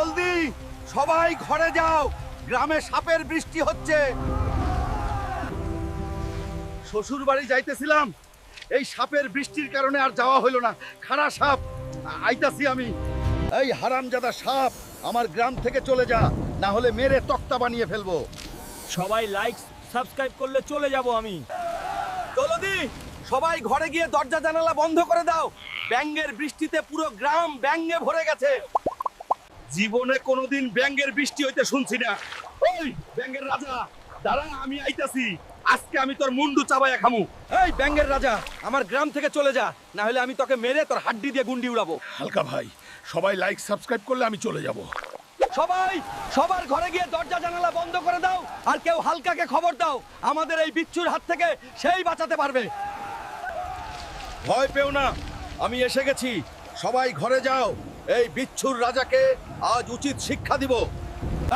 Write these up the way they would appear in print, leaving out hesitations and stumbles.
জলদি সবাই ঘরে যাও, গ্রামে সাপের বৃষ্টি হচ্ছে। শ্বশুর বাড়ি যাইতেছিলাম, এই সাপের বৃষ্টির কারণে আর যাওয়া হইল না। খাড়া সাপ, আইতাছি আমি। এই হারামজাদা সাপ, আমার গ্রাম থেকে চলে যা, না হলে মেরে তক্তা বানিয়ে ফেলবো। সবাই লাইক সাবস্ক্রাইব করলে চলে যাব আমি। জলদি সবাই ঘরে গিয়ে দরজা জানালা বন্ধ করে দাও, ব্যাঙের বৃষ্টিতে পুরো গ্রাম ব্যাঙে ভরে গেছে। জীবনে কোনোদিন ব্যাঙের বৃষ্টি হইতে শুনছি না। ওই ব্যাঙের রাজা, দাঁড়া, আমি আইতাছি। আজকে আমি তোর মুন্ডু চাবাইয়া খামু। এই ব্যাঙের রাজা, আমার গ্রাম থেকে চলে যা, না হলে আমি তোকে মেরে তোর হাড্ডি দিয়ে গুন্ডি উড়াবো। হালকা ভাই, সবাই লাইক সাবস্ক্রাইব করলে আমি চলে যাব। সবাই সবার ঘরে গিয়ে দরজা জানালা বন্ধ করে দাও, আর কেউ হালকাকে খবর দাও, আমাদের এই বিচ্ছুর হাত থেকে সেই বাঁচাতে পারবে। ভয় পেও না, আমি এসে গেছি। সবাই ঘরে যাও, এই বিচ্ছুর রাজাকে আজ উচিত শিক্ষা দিব।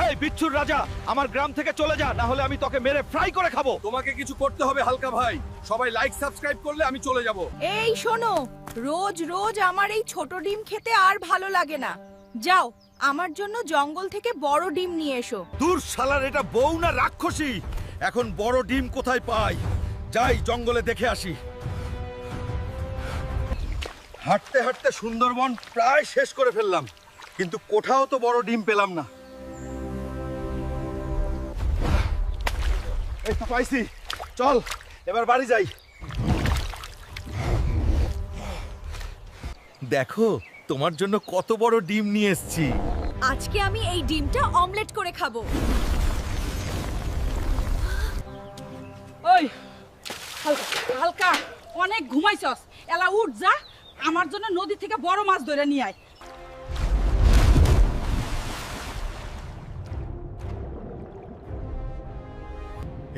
এই বিচ্ছুর রাজা, আমার গ্রাম থেকে চলে যা, না হলে আমি তোকে মেরে ফ্রাই করে খাবো। তোমাকে কিছু করতে হবে হালকা ভাই, সবাই লাইক সাবস্ক্রাইব করলে আমি চলে যাব। এই শোনো, রোজ রোজ আমার এই ছোট ডিম খেতে আর ভালো লাগে না। যাও, আমার জন্য জঙ্গল থেকে বড় ডিম নিয়ে এসো। দূর শালার, এটা বউ না রাক্ষসী? এখন বড় ডিম কোথায় পাই? যাই জঙ্গলে দেখে আসি। হাঁটতে হাঁটতে সুন্দরবন প্রায় শেষ করে ফেললাম, কিন্তু কোথাও তো বড় ডিম পেলাম না। এই তো পাইছি, চল এবার বাড়ি যাই। দেখো তোমার জন্য কত বড় ডিম নিয়ে এসেছি। আজকে আমি এই ডিমটা অমলেট করে খাবো। ওই হালকা হালকা, অনেক ঘুমাইছস, এলা উঠ যা, আমার জন্য নদী থেকে বড় মাছ ধরে নিয়ে আয়।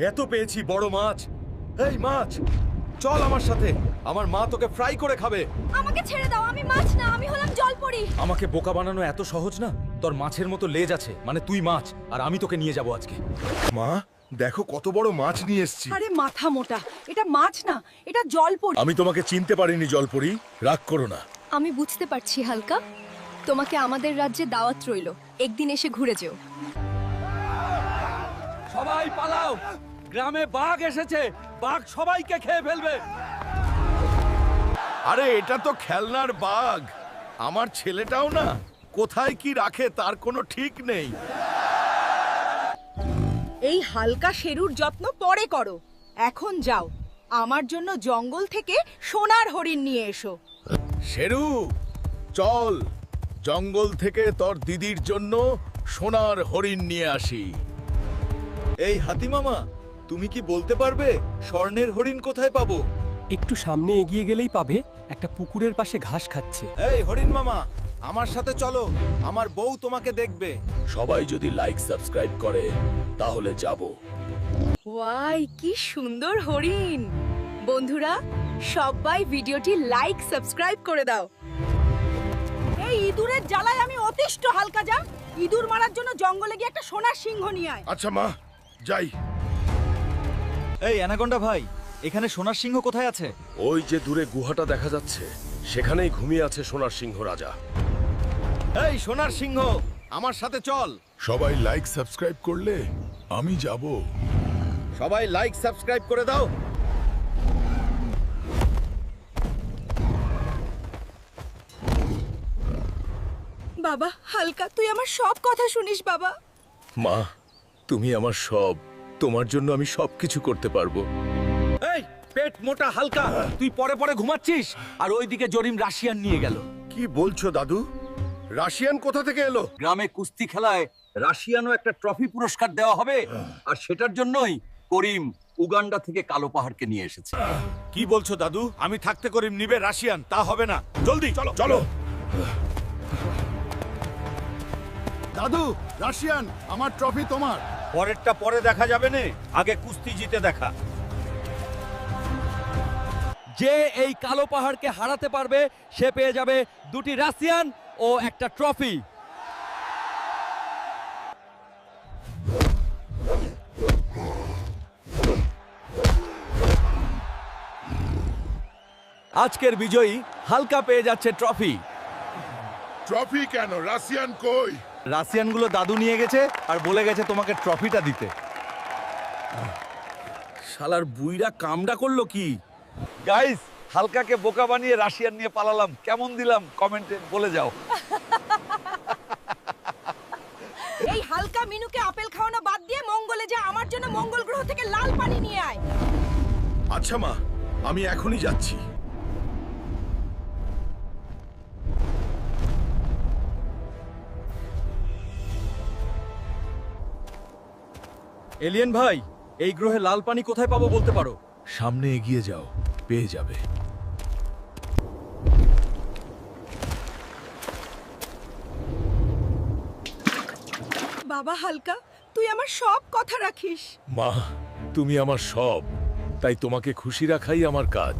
এত পেয়েছি বড় মাছ। এই মাছ, চল আমার সাথে, আমার মা তোকে ফ্রাই করে খাবে। আমাকে ছেড়ে দাও, আমি মাছ না, আমি হলাম জলপরি। আমাকে বোকা বানানো এত সহজ না। তোর মাছের মতো লেজ আছে, মানে তুই মাছ, আর আমি তোকে নিয়ে যাব আজকে। মা, দেখো কত বড় মাছ নিয়ে এসেছি। আরে মাথা মোটা, এটা মাছ না, এটা জলপরি। আমি তোমাকে চিনতে পারিনি জলপরি, রাগ করো না। আমি বুঝতে পারছি হালকা, তোমাকে আমাদের রাজ্যে দাওয়াত রইল, একদিন এসে ঘুরে যেও। সবাই পালাও, গ্রামে বাঘ এসেছে, বাঘ সবাইকে খেয়ে ফেলবে। আরে এটা তো খেলনার বাঘ, আমার ছেলেটাও না কোথায় কি রাখে তার কোনো ঠিক নেই। এই হালকা শেরুর যত্ন পরে করো, এখন যাও, আমার জন্য জঙ্গল থেকে সোনার হরিণ নিয়ে এসো। শেরু, চল জঙ্গল থেকে তোর দিদির জন্য সোনার হরিণ নিয়ে আসি। এই হাতি মামা, তুমি কি বলতে পারবে স্বর্ণের হরিণ কোথায় পাবো? একটু সামনে এগিয়ে গেলেই পাবে, একটা পুকুরের পাশে ঘাস খাচ্ছে। এই হরিণ মামা, আমার সাথে চলো, আমার বউ তোমাকে দেখবে। সবাই যদি লাইক সাবস্ক্রাইব করে তাহলে যাব। ওয়াই, কি সুন্দর হরিণ! বন্ধুরা, সবাই ভিডিওটি লাইক সাবস্ক্রাইব করে দাও। এই ইঁদুরের জ্বালায় আমি অতিষ্ঠ। হালকা যা, ইঁদুর মারার জন্য জঙ্গলে গিয়ে একটা সোনার সিংহ নিয়ে আয়। আচ্ছা মা, যাই। এই অ্যানাকোন্ডা ভাই, এখানে সোনার সিংহ কোথায় আছে? ওই যে দূরে গুহাটা দেখা যাচ্ছে, সেখানেই ঘুমিয়ে আছে সোনার সিংহ রাজা। এই সোনার সিংহ, আমার সাথে চল। সবাই লাইক সাবস্ক্রাইব করলে আমি যাব। সবাই লাইক সাবস্ক্রাইব করে দাও। বাবা, হালকা, তুই আমার সব কথা শুনিস বাবা। মা, তুমি আমার সব, তোমার জন্য আমি সবকিছু করতে পারবো। এই পেট মোটা হালকা, তুই পরে পরে ঘুমাচ্ছিস, আর ওইদিকে জরিম রাশিয়ান নিয়ে গেল। কি বলছো দাদু? রাশিয়ান কোথা থেকে এলো? গ্রামে কুস্তি খেলায় রাশিয়ানও একটা ট্রফি পুরস্কার দেওয়া হবে, আর সেটার জন্যই করিম উগান্ডা থেকে কালো পাহাড়কে নিয়ে এসেছে। কি বলছো দাদু? আমি থাকতে করিম নিবে রাশিয়ান? তা হবে না, জলদি চলো চলো। দাদু, রাশিয়ান, আমার ট্রফি তোমার। পরেরটা পরে দেখা যাবে না, আগে কুস্তি জিতে দেখা। যে এই কালো পাহাড়কে হারাতে পারবে সে পেয়ে যাবে 2টি রাশিয়ান ও একটা ট্রফি। আজকের বিজয়ী হালকা পেয়ে যাচ্ছে ট্রফি। ট্রফি কেন? রাশিয়ান কই? রাশিয়ানগুলো দাদু নিয়ে গেছে আর বলে গেছে তোমাকে ট্রফিটা দিতে। শালার বুইরা কামডা করলো কি? গাইস, হালকাকে বোকা বানিয়ে রাশিয়ান নিয়ে পালালাম। কেমন দিলাম কমেন্টে বলে যাও। এই হালকা মিনুকে আপেল খাওয়ানো বাদ দিয়ে মঙ্গলে যা, আমার জন্য মঙ্গল গ্রহ থেকে লাল পানি নিয়ে আয়। আচ্ছা মা, আমি এখনই যাচ্ছি। এলিয়েন ভাই, এই গ্রহে লাল পানি কোথায় পাবো বলতে পারো? সামনে এগিয়ে যাও, পেয়ে যাবে। বাবা হালকা, তুই আমার সব কথা রাখিস। মা, তুমি আমার সব, তাই তোমাকে খুশি রাখাই আমার কাজ।